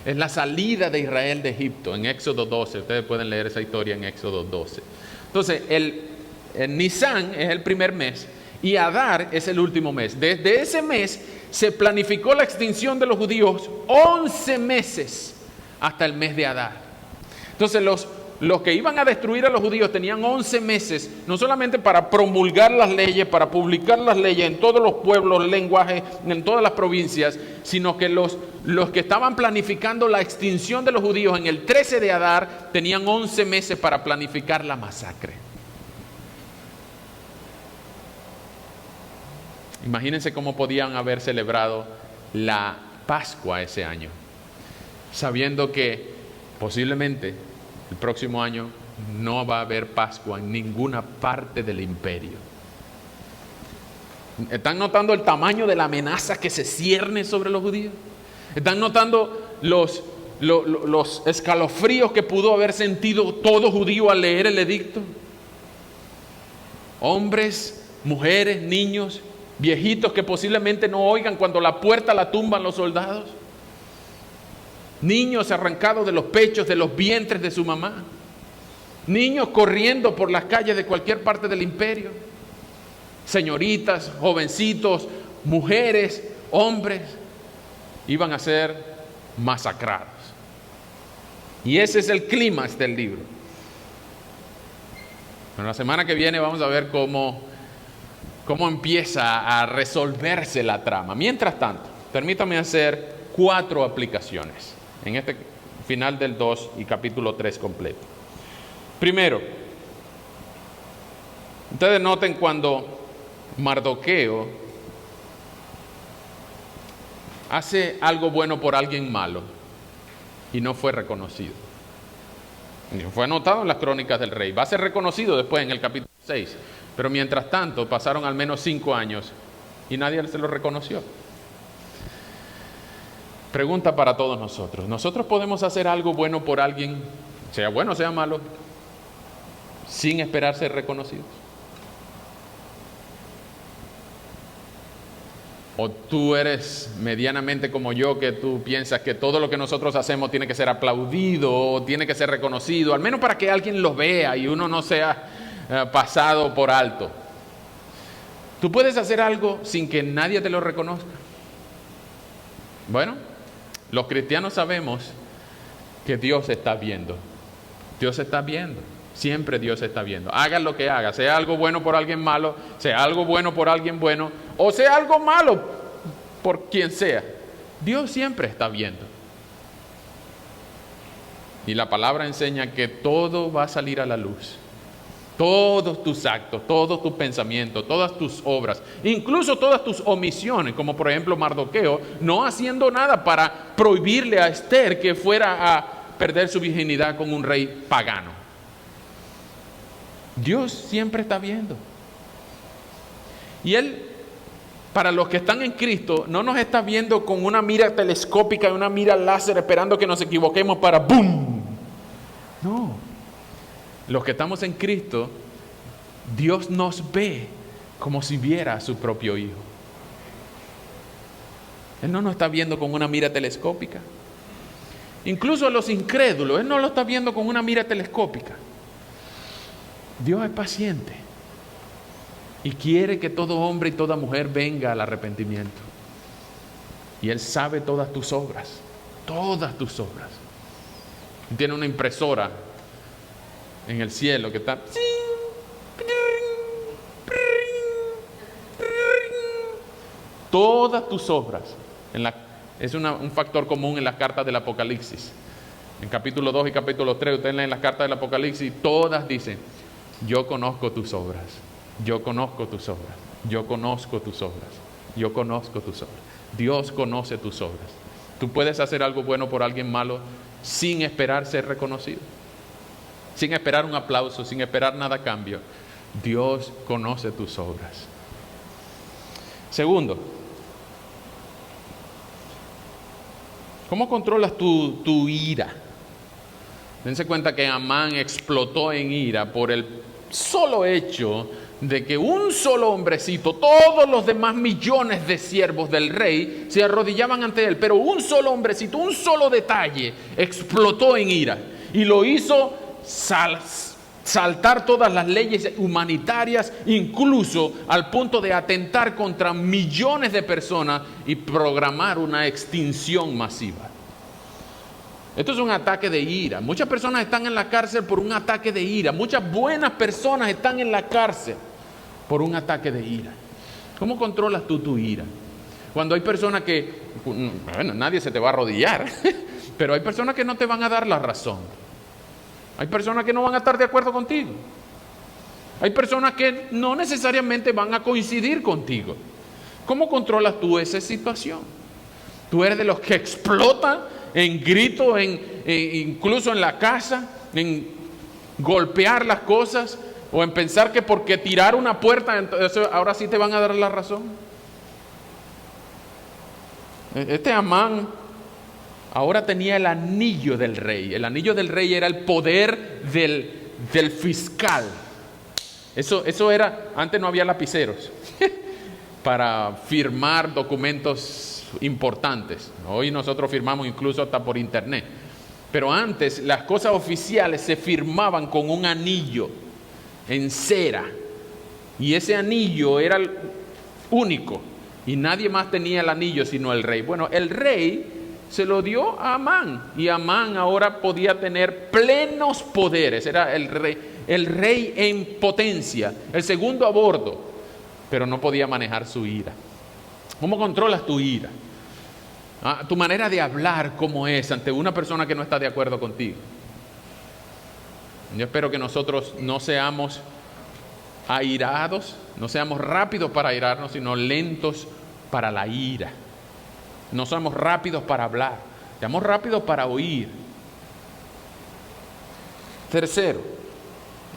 Es la salida de Israel de Egipto en Éxodo 12. Ustedes pueden leer esa historia en Éxodo 12. Entonces, el Nisan es el primer mes y Adar es el último mes. Desde ese mes se planificó la extinción de los judíos 11 meses hasta el mes de Adar. Entonces, los que iban a destruir a los judíos tenían 11 meses, no solamente para promulgar las leyes, para publicar las leyes en todos los pueblos, lenguajes, en todas las provincias, sino que los que estaban planificando la extinción de los judíos en el 13 de Adar tenían 11 meses para planificar la masacre. Imagínense cómo podían haber celebrado la Pascua ese año, sabiendo que posiblemente el próximo año no va a haber Pascua en ninguna parte del imperio. ¿Están notando el tamaño de la amenaza que se cierne sobre los judíos? ¿Están notando los escalofríos que pudo haber sentido todo judío al leer el edicto? Hombres, mujeres, niños, viejitos que posiblemente no oigan cuando la puerta la tumban los soldados. Niños arrancados de los pechos, de los vientres de su mamá. Niños corriendo por las calles de cualquier parte del imperio. Señoritas, jovencitos, mujeres, hombres, iban a ser masacrados. Y ese es el clímax del libro. Pero la semana que viene vamos a ver cómo empieza a resolverse la trama. Mientras tanto, permítame hacer 4 aplicaciones en este final del 2 y capítulo 3 completo. Primero, ustedes noten cuando Mardoqueo hace algo bueno por alguien malo y no fue reconocido. Fue anotado en las crónicas del rey. Va a ser reconocido después en el capítulo 6. Pero mientras tanto, pasaron al menos 5 años y nadie se lo reconoció. Pregunta para todos nosotros. ¿Nosotros podemos hacer algo bueno por alguien, sea bueno o sea malo, sin esperar ser reconocidos? ¿O tú eres medianamente como yo, que tú piensas que todo lo que nosotros hacemos tiene que ser aplaudido o tiene que ser reconocido, al menos para que alguien lo vea y uno no sea pasado por alto? ¿Tú puedes hacer algo sin que nadie te lo reconozca? Bueno, los cristianos sabemos que Dios está viendo. Dios está viendo. Siempre Dios está viendo. Haga lo que haga, sea algo bueno por alguien malo, sea algo bueno por alguien bueno, o sea algo malo por quien sea. Dios siempre está viendo. Y la palabra enseña que todo va a salir a la luz. Todos tus actos, todos tus pensamientos, todas tus obras, incluso todas tus omisiones, como por ejemplo Mardoqueo, no haciendo nada para prohibirle a Esther que fuera a perder su virginidad con un rey pagano. Dios siempre está viendo. Y Él, para los que están en Cristo, no nos está viendo con una mira telescópica y una mira láser esperando que nos equivoquemos para ¡boom! No. Los que estamos en Cristo, Dios nos ve como si viera a su propio Hijo. Él no nos está viendo con una mira telescópica. Incluso a los incrédulos, Él no lo está viendo con una mira telescópica. Dios es paciente y quiere que todo hombre y toda mujer venga al arrepentimiento. Y Él sabe todas tus obras, todas tus obras. Tiene una impresora en el cielo que está... Todas tus obras. Es un factor común en las cartas del Apocalipsis. En capítulo 2 y capítulo 3, ustedes leen las cartas del Apocalipsis, todas dicen: yo conozco tus obras, yo conozco tus obras, yo conozco tus obras, yo conozco tus obras. Dios conoce tus obras. Tú puedes hacer algo bueno por alguien malo sin esperar ser reconocido, sin esperar un aplauso, sin esperar nada a cambio. Dios conoce tus obras. Segundo, ¿cómo controlas tu ira? Dense cuenta que Amán explotó en ira por el solo hecho de que un solo hombrecito, todos los demás millones de siervos del rey se arrodillaban ante él, pero un solo hombrecito, un solo detalle explotó en ira y lo hizo saltar todas las leyes humanitarias, incluso al punto de atentar contra millones de personas y programar una extinción masiva. Esto es un ataque de ira. Muchas personas están en la cárcel por un ataque de ira. Muchas buenas personas están en la cárcel por un ataque de ira. ¿Cómo controlas tú tu ira? Cuando hay personas que, bueno, nadie se te va a arrodillar, pero hay personas que no te van a dar la razón. Hay personas que no van a estar de acuerdo contigo. Hay personas que no necesariamente van a coincidir contigo. ¿Cómo controlas tú esa situación? Tú eres de los que explotan en gritos, incluso en la casa, en golpear las cosas, o en pensar que porque tirar una puerta, entonces ahora sí te van a dar la razón. Este Amán ahora tenía el anillo del rey. El anillo del rey era el poder del fiscal. Eso era, antes no había lapiceros para firmar documentos importantes. Hoy nosotros firmamos incluso hasta por internet. Pero antes las cosas oficiales se firmaban con un anillo en cera. Y ese anillo era el único. Y nadie más tenía el anillo sino el rey. Bueno, el rey se lo dio a Amán. Y Amán ahora podía tener plenos poderes. Era el rey en potencia, el segundo a bordo. Pero no podía manejar su ira. ¿Cómo controlas tu ira? Tu manera de hablar, ¿cómo es ante una persona que no está de acuerdo contigo? Yo espero que nosotros no seamos airados, no seamos rápidos para airarnos, sino lentos para la ira. No somos rápidos para hablar, seamos rápidos para oír. Tercero,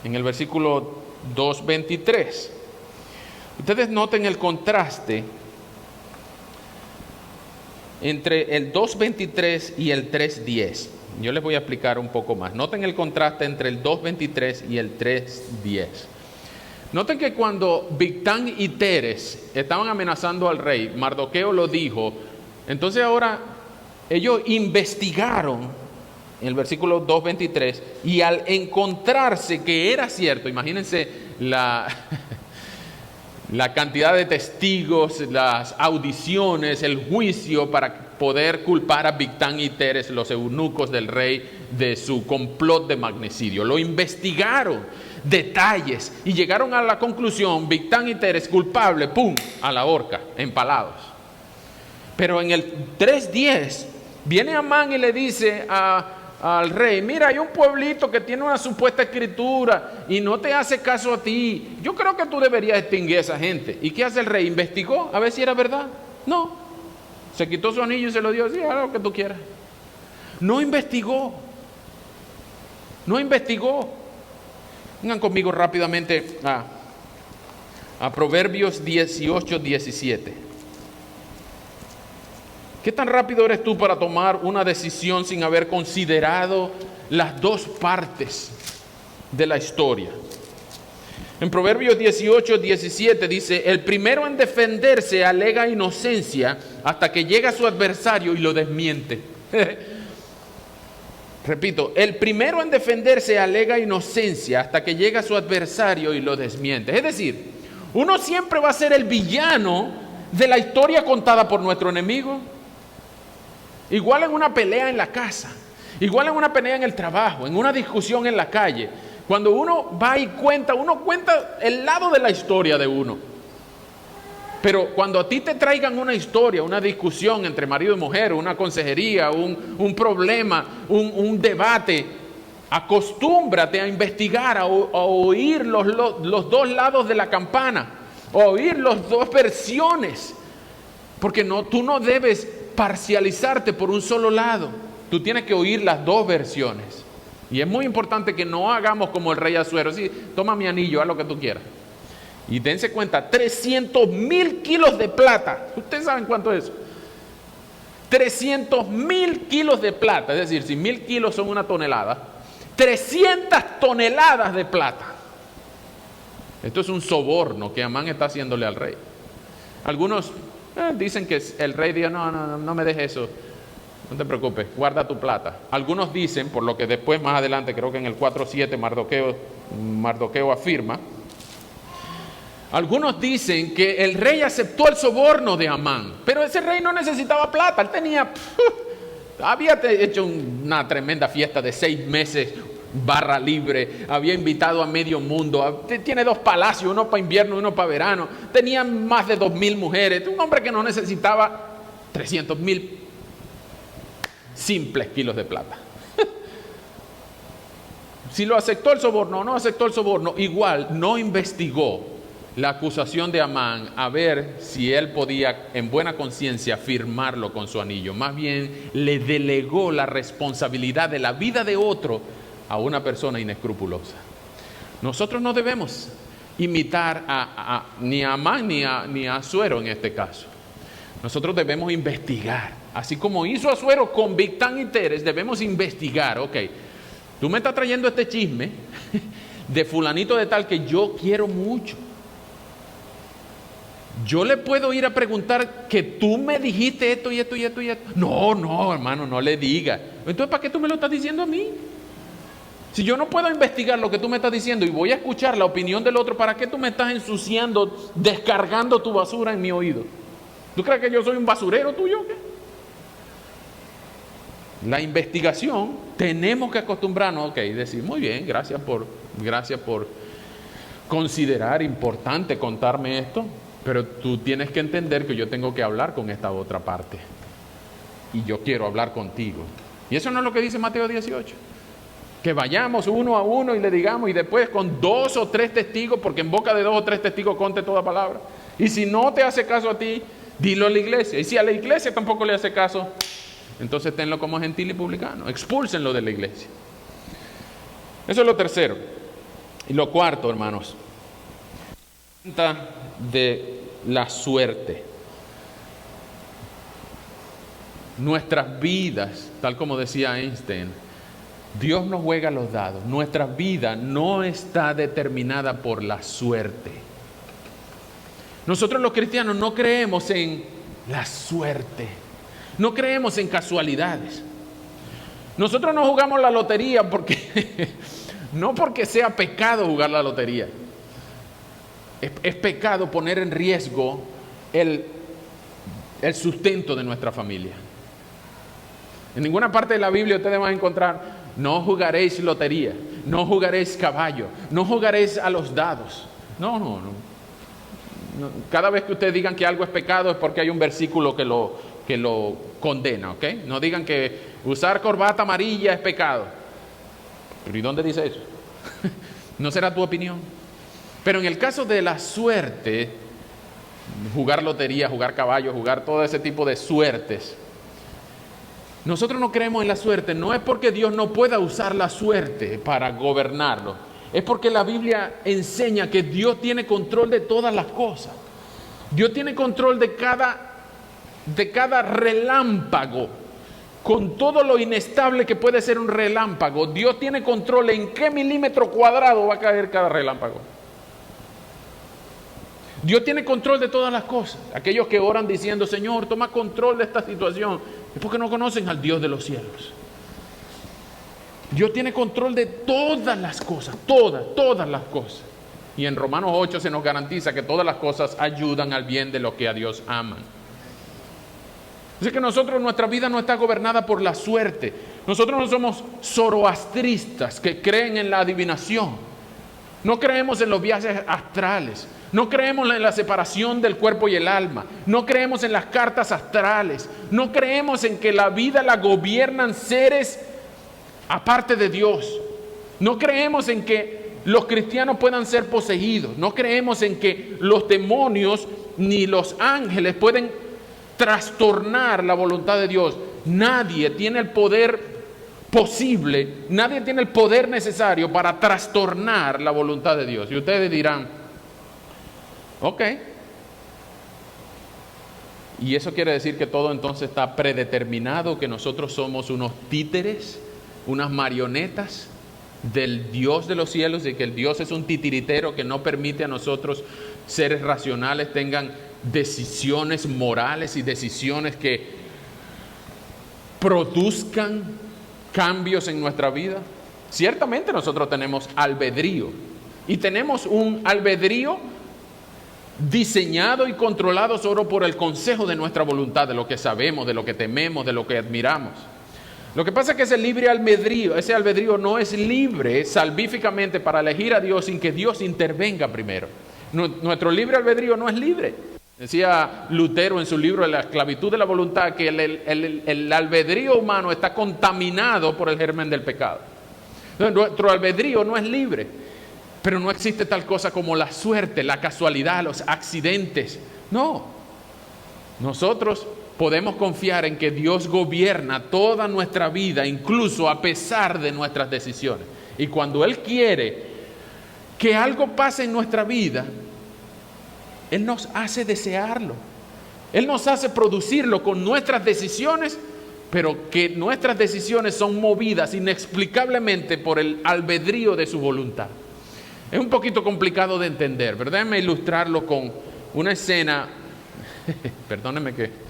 en el versículo 2:23. Ustedes noten el contraste entre el 2:23 y el 3:10. Yo les voy a explicar un poco más. Noten el contraste entre el 2:23 y el 3:10. Noten que cuando Bigtán y Teres estaban amenazando al rey, Mardoqueo lo dijo. Entonces ahora ellos investigaron en el versículo 2:23 y al encontrarse que era cierto, imagínense la cantidad de testigos, las audiciones, el juicio para poder culpar a Bigtán y Teres, los eunucos del rey, de su complot de magnicidio. Lo investigaron, detalles, y llegaron a la conclusión: Bigtán y Teres culpable, ¡pum!, a la horca, empalados. Pero en el 3:10 viene Amán y le dice al rey: mira, hay un pueblito que tiene una supuesta escritura y no te hace caso a ti. Yo creo que tú deberías extinguir a esa gente. ¿Y qué hace el rey? ¿Investigó a ver si era verdad? No. Se quitó su anillo y se lo dio. Sí, haz lo que tú quieras. No investigó. No investigó. Vengan conmigo rápidamente a Proverbios 18:17. ¿Qué tan rápido eres tú para tomar una decisión sin haber considerado las dos partes de la historia? En Proverbios 18:17 dice: el primero en defenderse alega inocencia hasta que llega su adversario y lo desmiente. Repito, el primero en defenderse alega inocencia hasta que llega su adversario y lo desmiente. Es decir, uno siempre va a ser el villano de la historia contada por nuestro enemigo. Igual en una pelea en la casa, igual en una pelea en el trabajo, en una discusión en la calle. Cuando uno va y uno cuenta el lado de la historia de uno. Pero cuando a ti te traigan una historia, una discusión entre marido y mujer, una consejería, un problema, un debate, acostúmbrate a investigar, a oír los dos lados de la campana, a oír las dos versiones. Porque tú no debes parcializarte por un solo lado. Tú tienes que oír las dos versiones. Y es muy importante que no hagamos como el rey Asuero: sí, toma mi anillo, haz lo que tú quieras. Y dense cuenta, 300,000 kilos de plata. ¿Ustedes saben cuánto es eso? 300,000 kilos de plata. Es decir, si 1,000 kilos son una tonelada, 300 toneladas de plata. Esto es un soborno que Amán está haciéndole al rey. Algunos dicen que el rey dijo: no me dejes eso, no te preocupes, guarda tu plata. Algunos dicen, por lo que después más adelante, creo que en el 4:7 Mardoqueo afirma, algunos dicen que el rey aceptó el soborno de Amán, pero ese rey no necesitaba plata. Él había hecho una tremenda fiesta de 6 meses, barra libre, había invitado a medio mundo, tiene 2 palacios, uno para invierno y uno para verano, tenía más de 2,000 mujeres, un hombre que no necesitaba 300,000 simples kilos de plata. Si lo aceptó el soborno o no aceptó el soborno, igual no investigó la acusación de Amán a ver si él podía en buena conciencia firmarlo con su anillo. Más bien le delegó la responsabilidad de la vida de otro a una persona inescrupulosa. Nosotros no debemos imitar ni a Amán ni a Asuero en este caso. Nosotros debemos investigar. Así como hizo Asuero con Bigtán y Teres, debemos investigar. Ok, tú me estás trayendo este chisme de fulanito de tal que yo quiero mucho. Yo le puedo ir a preguntar que tú me dijiste esto y esto y esto y esto. No, hermano, no le diga. Entonces, ¿para qué tú me lo estás diciendo a mí? Si yo no puedo investigar lo que tú me estás diciendo y voy a escuchar la opinión del otro, ¿para qué tú me estás ensuciando, descargando tu basura en mi oído? ¿Tú crees que yo soy un basurero tuyo o qué? La investigación, tenemos que acostumbrarnos, ok, decir: muy bien, gracias por considerar importante contarme esto, pero tú tienes que entender que yo tengo que hablar con esta otra parte. Y yo quiero hablar contigo. Y eso no es lo que dice Mateo 18. Que vayamos uno a uno y le digamos, y después con 2 o 3 testigos, porque en boca de 2 o 3 testigos conte toda palabra. Y si no te hace caso a ti, dilo a la iglesia. Y si a la iglesia tampoco le hace caso, entonces tenlo como gentil y publicano. Expúlsenlo de la iglesia. Eso es lo tercero. Y lo cuarto, hermanos, De la suerte. Nuestras vidas, tal como decía Einstein, Dios nos juega los dados. Nuestra vida no está determinada por la suerte. Nosotros los cristianos no creemos en la suerte. No creemos en casualidades. Nosotros no jugamos la lotería porque no porque sea pecado jugar la lotería. Es pecado poner en riesgo el sustento de nuestra familia. En ninguna parte de la Biblia ustedes van a encontrar: no jugaréis lotería, no jugaréis caballo, no jugaréis a los dados. No. Cada vez que ustedes digan que algo es pecado es porque hay un versículo que lo condena, ¿ok? No digan que usar corbata amarilla es pecado. ¿Pero y dónde dice eso? ¿No será tu opinión? Pero en el caso de la suerte, jugar lotería, jugar caballo, jugar todo ese tipo de suertes, nosotros no creemos en la suerte. No es porque Dios no pueda usar la suerte para gobernarlo. Es porque la Biblia enseña que Dios tiene control de todas las cosas. Dios tiene control de cada relámpago. Con todo lo inestable que puede ser un relámpago, Dios tiene control en qué milímetro cuadrado va a caer cada relámpago. Dios tiene control de todas las cosas. Aquellos que oran diciendo: Señor, toma control de esta situación, es porque no conocen al Dios de los cielos. Dios tiene control de todas las cosas, todas las cosas. Y en Romanos 8 se nos garantiza que todas las cosas ayudan al bien de los que a Dios aman. Así que nuestra vida no está gobernada por la suerte. Nosotros no somos zoroastristas que creen en la adivinación. No creemos en los viajes astrales. No creemos en la separación del cuerpo y el alma. No creemos en las cartas astrales. No creemos en que la vida la gobiernan seres aparte de Dios. No creemos en que los cristianos puedan ser poseídos. No creemos en que los demonios ni los ángeles pueden trastornar la voluntad de Dios. Nadie tiene el poder posible, nadie tiene el poder necesario para trastornar la voluntad de Dios. Y ustedes dirán: ok, y eso quiere decir que todo entonces está predeterminado, que nosotros somos unos títeres, unas marionetas del Dios de los cielos, y que el Dios es un titiritero que no permite a nosotros, seres racionales, tengan decisiones morales y decisiones que produzcan cambios en nuestra vida. Ciertamente nosotros tenemos albedrío, y tenemos un albedrío diseñado y controlado solo por el consejo de nuestra voluntad, de lo que sabemos, de lo que tememos, de lo que admiramos. Lo que pasa es que ese libre albedrío, ese albedrío no es libre salvíficamente para elegir a Dios sin que Dios intervenga primero. Nuestro libre albedrío no es libre. Decía Lutero en su libro de la esclavitud de la voluntad que el albedrío humano está contaminado por el germen del pecado. Nuestro albedrío no es libre, pero no existe tal cosa como la suerte, la casualidad, los accidentes. No, nosotros podemos confiar en que Dios gobierna toda nuestra vida, incluso a pesar de nuestras decisiones. Y cuando Él quiere que algo pase en nuestra vida, Él nos hace desearlo. Él nos hace producirlo con nuestras decisiones, pero que nuestras decisiones son movidas inexplicablemente por el albedrío de su voluntad. Es un poquito complicado de entender, pero déjenme ilustrarlo con una escena. Perdónenme que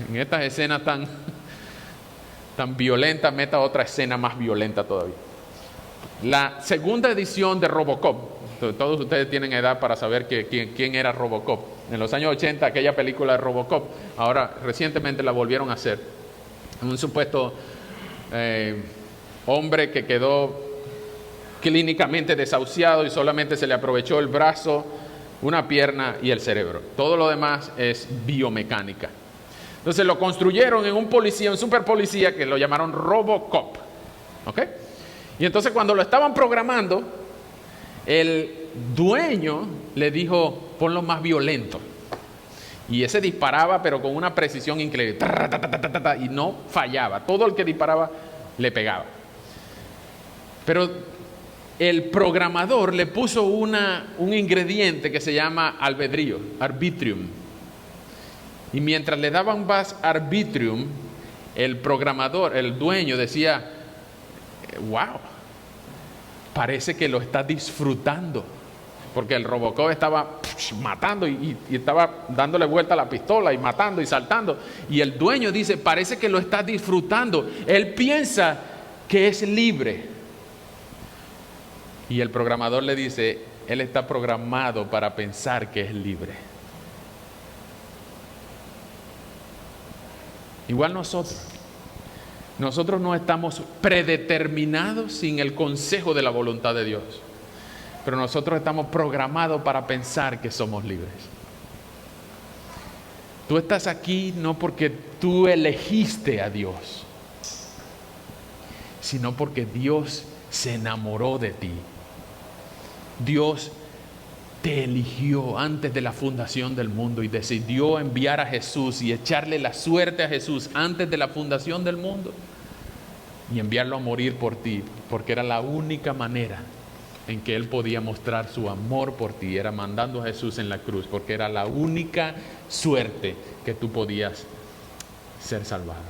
en estas escenas tan violentas meta otra escena más violenta todavía. La segunda edición de Robocop. Todos ustedes tienen edad para saber quién era Robocop. En los años 80, aquella película de Robocop, ahora recientemente la volvieron a hacer. Un supuesto hombre que quedó clínicamente desahuciado y solamente se le aprovechó el brazo, una pierna y el cerebro. Todo lo demás es biomecánica. Entonces lo construyeron en un policía, un super policía que lo llamaron Robocop. ¿Ok? Y entonces cuando lo estaban programando, el dueño le dijo: ponlo más violento. Y ese disparaba, pero con una precisión increíble. Y no fallaba. Todo el que disparaba le pegaba. Pero el programador le puso un ingrediente que se llama albedrío, arbitrium. Y mientras le daban más arbitrium, el programador, el dueño decía, wow, parece que lo está disfrutando. Porque el Robocop estaba matando y estaba dándole vuelta a la pistola y matando y saltando. Y el dueño dice, parece que lo está disfrutando. Él piensa que es libre. Y el programador le dice, él está programado para pensar que es libre. Igual nosotros no estamos predeterminados sin el consejo de la voluntad de Dios. Pero nosotros estamos programados para pensar que somos libres. Tú estás aquí no porque tú elegiste a Dios, sino porque Dios se enamoró de ti. Dios te eligió antes de la fundación del mundo y decidió enviar a Jesús y echarle la suerte a Jesús antes de la fundación del mundo y enviarlo a morir por ti, porque era la única manera en que Él podía mostrar su amor por ti, era mandando a Jesús en la cruz, porque era la única suerte que tú podías ser salvado.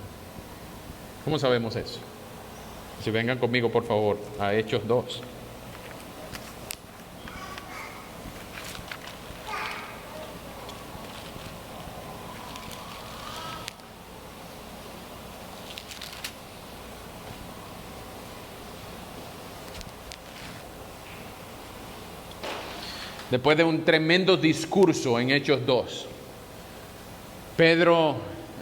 ¿Cómo sabemos eso? Si vengan conmigo, por favor, a Hechos 2. Después de un tremendo discurso en Hechos 2, Pedro,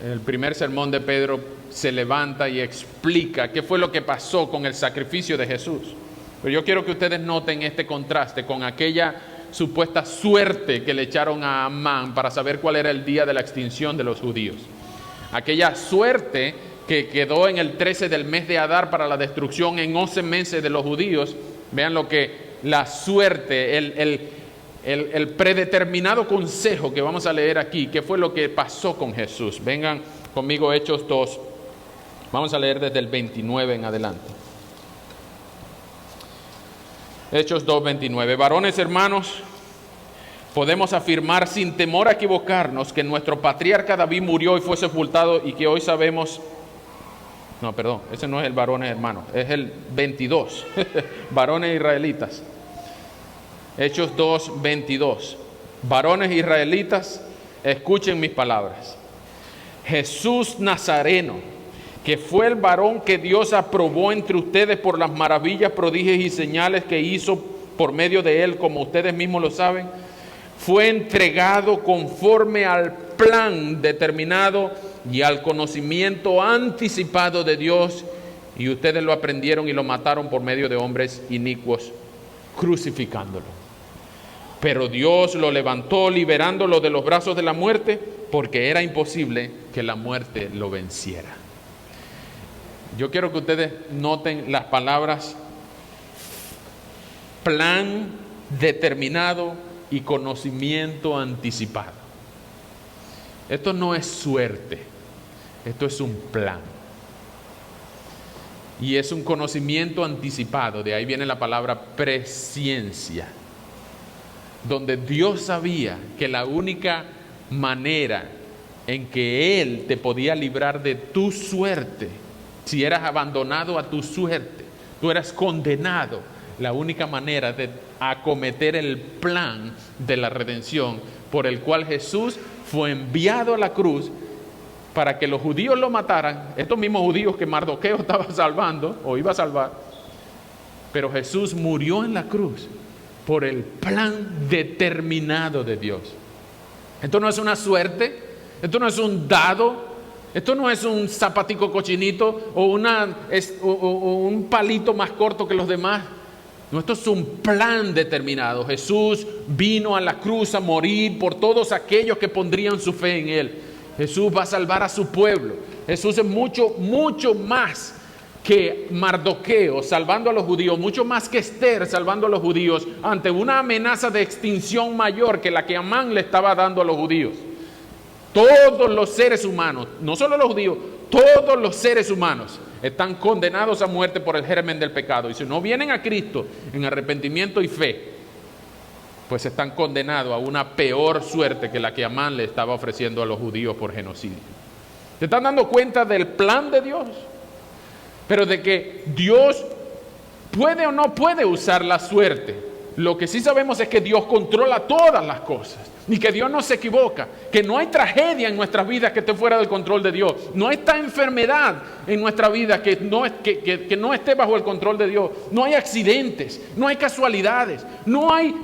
el primer sermón de Pedro, se levanta y explica qué fue lo que pasó con el sacrificio de Jesús. Pero yo quiero que ustedes noten este contraste con aquella supuesta suerte que le echaron a Amán para saber cuál era el día de la extinción de los judíos. Aquella suerte que quedó en el 13 del mes de Adar para la destrucción en 11 meses de los judíos. Vean lo que la suerte, el predeterminado consejo que vamos a leer aquí, que fue lo que pasó con Jesús. Vengan conmigo, Hechos 2. Vamos a leer desde el 29 en adelante. Hechos 2, 29. Varones hermanos, podemos afirmar sin temor a equivocarnos que nuestro patriarca David murió y fue sepultado y que hoy sabemos... No, perdón, ese no es el varones hermanos, es el 22. Varones israelitas. Hechos 2, 22. Varones israelitas, escuchen mis palabras. Jesús Nazareno, que fue el varón que Dios aprobó entre ustedes por las maravillas, prodigios y señales que hizo por medio de él, como ustedes mismos lo saben, fue entregado conforme al plan determinado y al conocimiento anticipado de Dios, y ustedes lo aprendieron y lo mataron por medio de hombres inicuos, crucificándolo. Pero Dios lo levantó, liberándolo de los brazos de la muerte, porque era imposible que la muerte lo venciera. Yo quiero que ustedes noten las palabras plan determinado y conocimiento anticipado. Esto no es suerte, esto es un plan. Y es un conocimiento anticipado, de ahí viene la palabra presciencia, donde Dios sabía que la única manera en que Él te podía librar de tu suerte, si eras abandonado a tu suerte, tú eras condenado, la única manera de acometer el plan de la redención por el cual Jesús fue enviado a la cruz para que los judíos lo mataran, estos mismos judíos que Mardoqueo estaba salvando o iba a salvar, pero Jesús murió en la cruz por el plan determinado de Dios. Esto no es una suerte, esto no es un dado, esto no es un zapatico cochinito o un palito más corto que los demás. No, esto es un plan determinado. Jesús vino a la cruz a morir por todos aquellos que pondrían su fe en Él. Jesús va a salvar a su pueblo. Jesús es mucho, mucho más que Mardoqueo salvando a los judíos, mucho más que Esther salvando a los judíos ante una amenaza de extinción mayor que la que Amán le estaba dando a los judíos. todos los seres humanos, no solo los judíos, todos los seres humanos están condenados a muerte por el germen del pecado. Y si no vienen a Cristo en arrepentimiento y fe, pues están condenados a una peor suerte que la que Amán le estaba ofreciendo a los judíos por genocidio. ¿Se están dando cuenta del plan de Dios? Pero de que Dios puede o no puede usar la suerte. Lo que sí sabemos es que Dios controla todas las cosas y que Dios no se equivoca, que no hay tragedia en nuestras vidas que esté fuera del control de Dios. No hay esta enfermedad en nuestra vida que no esté bajo el control de Dios. No hay accidentes, no hay casualidades, no hay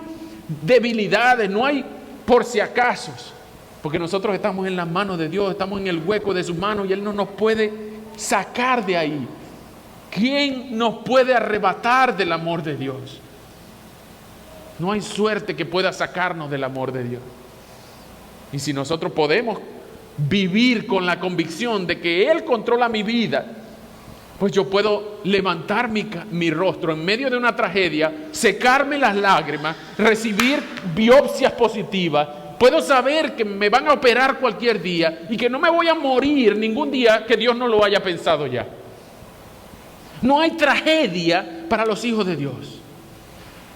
debilidades, no hay por si acaso. Porque nosotros estamos en las manos de Dios, estamos en el hueco de sus manos y Él no nos puede sacar de ahí. ¿Quién nos puede arrebatar del amor de Dios? No hay suerte que pueda sacarnos del amor de Dios. Y si nosotros podemos vivir con la convicción de que Él controla mi vida, pues yo puedo levantar mi rostro en medio de una tragedia, secarme las lágrimas, recibir biopsias positivas. Puedo saber que me van a operar cualquier día y que no me voy a morir ningún día que Dios no lo haya pensado ya. No hay tragedia para los hijos de Dios.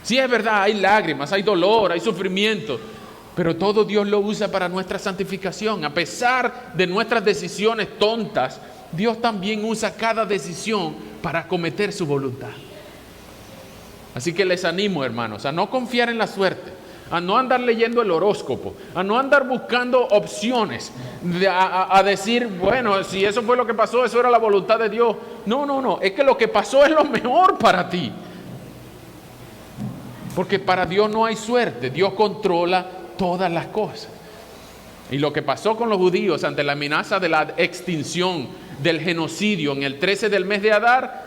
Sí, es verdad, hay lágrimas, hay dolor, hay sufrimiento, pero todo Dios lo usa para nuestra santificación. A pesar de nuestras decisiones tontas, Dios también usa cada decisión para acometer su voluntad. Así que les animo, hermanos, a no confiar en la suerte, a no andar leyendo el horóscopo, a no andar buscando opciones, a decir, bueno, si eso fue lo que pasó, eso era la voluntad de Dios. No, es que lo que pasó es lo mejor para ti. Porque para Dios no hay suerte, Dios controla todas las cosas. Y lo que pasó con los judíos ante la amenaza de la extinción, del genocidio en el 13 del mes de Adar,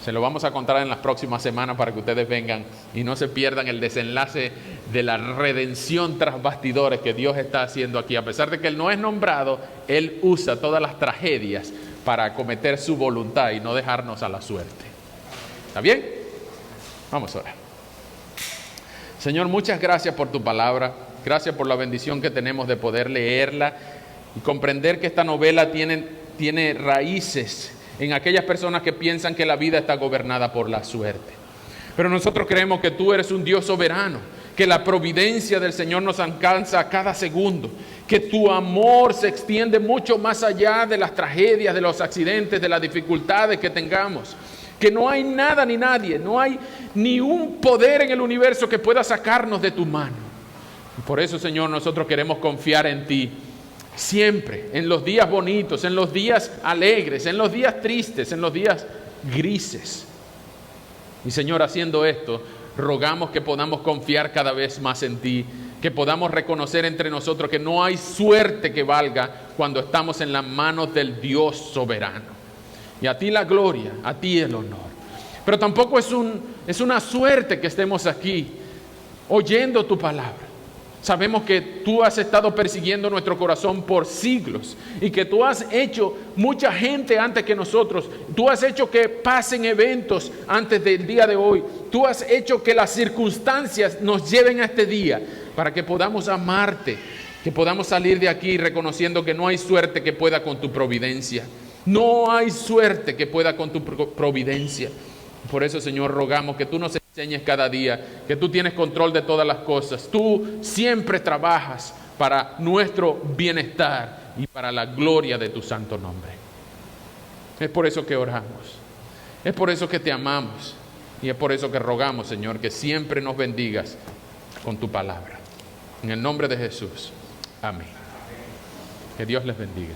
se lo vamos a contar en las próximas semanas para que ustedes vengan y no se pierdan el desenlace de la redención tras bastidores que Dios está haciendo aquí. A pesar de que Él no es nombrado, Él usa todas las tragedias para acometer su voluntad y no dejarnos a la suerte. ¿Está bien? Vamos a orar. Señor, muchas gracias por tu palabra. Gracias por la bendición que tenemos de poder leerla y comprender que esta novela tiene raíces en aquellas personas que piensan que la vida está gobernada por la suerte. Pero nosotros creemos que tú eres un Dios soberano, que la providencia del Señor nos alcanza a cada segundo, que tu amor se extiende mucho más allá de las tragedias, de los accidentes, de las dificultades que tengamos, que no hay nada ni nadie, no hay ni un poder en el universo que pueda sacarnos de tu mano. Y por eso, Señor, nosotros queremos confiar en ti. Siempre, en los días bonitos, en los días alegres, en los días tristes, en los días grises. Y Señor, haciendo esto, rogamos que podamos confiar cada vez más en ti, que podamos reconocer entre nosotros que no hay suerte que valga cuando estamos en las manos del Dios soberano. Y a ti la gloria, a ti el honor. Pero tampoco es una suerte que estemos aquí oyendo tu palabra. Sabemos que tú has estado persiguiendo nuestro corazón por siglos y que tú has hecho mucha gente antes que nosotros. Tú has hecho que pasen eventos antes del día de hoy. Tú has hecho que las circunstancias nos lleven a este día para que podamos amarte, que podamos salir de aquí reconociendo que no hay suerte que pueda con tu providencia. No hay suerte que pueda con tu providencia. Por eso, Señor, rogamos que tú nos enseñes cada día, que tú tienes control de todas las cosas. Tú siempre trabajas para nuestro bienestar y para la gloria de tu santo nombre. Es por eso que oramos. Es por eso que te amamos. Y es por eso que rogamos, Señor, que siempre nos bendigas con tu palabra. En el nombre de Jesús. Amén. Que Dios les bendiga.